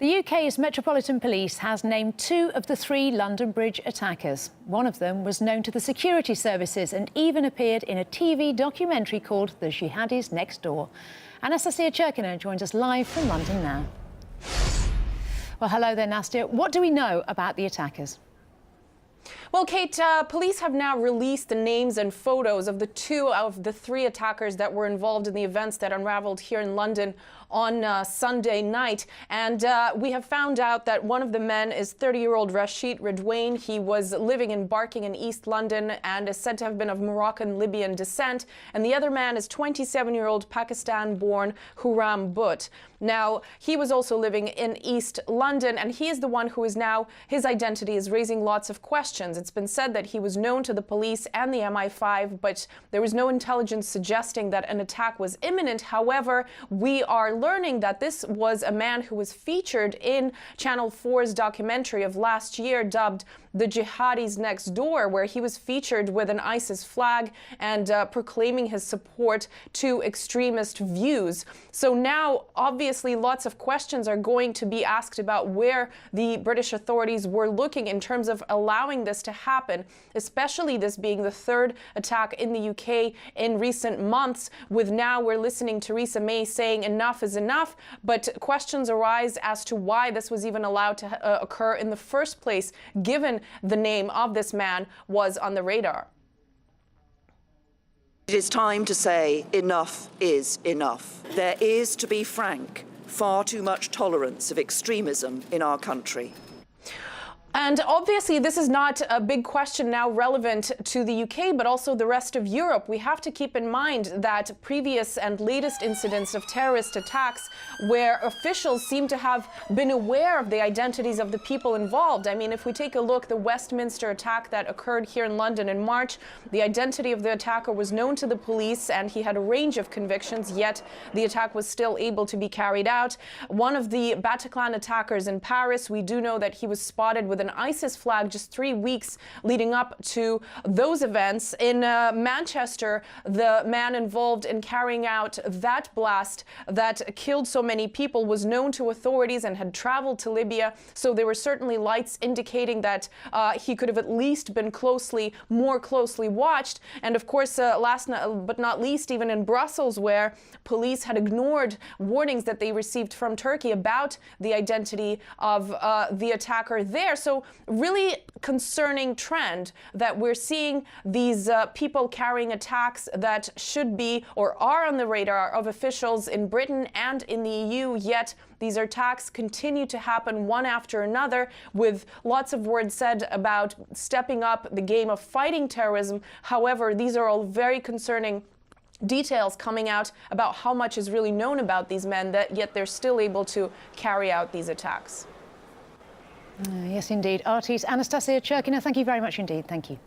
The UK's Metropolitan Police has named 2 of the 3 London Bridge attackers. One of them was known to the security services and even appeared in a TV documentary called The Jihadis Next Door. Anastasia Churkina joins us live from London now. Well, hello there, Nastia. What do we know about the attackers? Well, Kate, police have now released the names and photos of the 2 of the 3 attackers that were involved in the events that unraveled here in London on Sunday night. And we have found out that one of the men is 30-year-old Rachid Redouane. He was living in Barking in East London and is said to have been of Moroccan-Libyan descent. And the other man is 27-year-old Pakistan-born Khuram. Now, he was also living in East London, and he is the one who is now, his identity is raising lots of questions. It's been said that he was known to the police and the MI5, but there was no intelligence suggesting that an attack was imminent. However, we are learning that this was a man who was featured in Channel 4's documentary of last year dubbed The Jihadis Next Door, where he was featured with an ISIS flag and proclaiming his support to extremist views. So now, obviously, lots of questions are going to be asked about where the British authorities were looking in terms of allowing this to happen, especially this being the 3rd attack in the UK in recent months, with now we're listening to Theresa May saying enough is enough, but questions arise as to why this was even allowed to occur in the first place, given the name of this man was on the radar. It is time to say enough is enough. There is, to be frank, far too much tolerance of extremism in our country. And obviously, this is not a big question now relevant to the UK, but also the rest of Europe. We have to keep in mind that previous and latest incidents of terrorist attacks where officials seem to have been aware of the identities of the people involved. I mean, if we take a look, the Westminster attack that occurred here in London in March, the identity of the attacker was known to the police and he had a range of convictions, yet the attack was still able to be carried out. One of the Bataclan attackers in Paris, we do know that he was spotted with an ISIS flag just 3 weeks leading up to those events. In Manchester, the man involved in carrying out that blast that killed so many people was known to authorities and had traveled to Libya. So there were certainly lights indicating that he could have at least been more closely watched. And of course, last but not least, even in Brussels, where police had ignored warnings that they received from Turkey about the identity of the attacker there. So really concerning trend that we're seeing these people carrying attacks that should be or are on the radar of officials in Britain and in the EU, yet these attacks continue to happen one after another, with lots of words said about stepping up the game of fighting terrorism. However, these are all very concerning details coming out about how much is really known about these men, that yet they're still able to carry out these attacks. Yes, indeed. RT's Anastasia Churkina, thank you very much indeed. Thank you.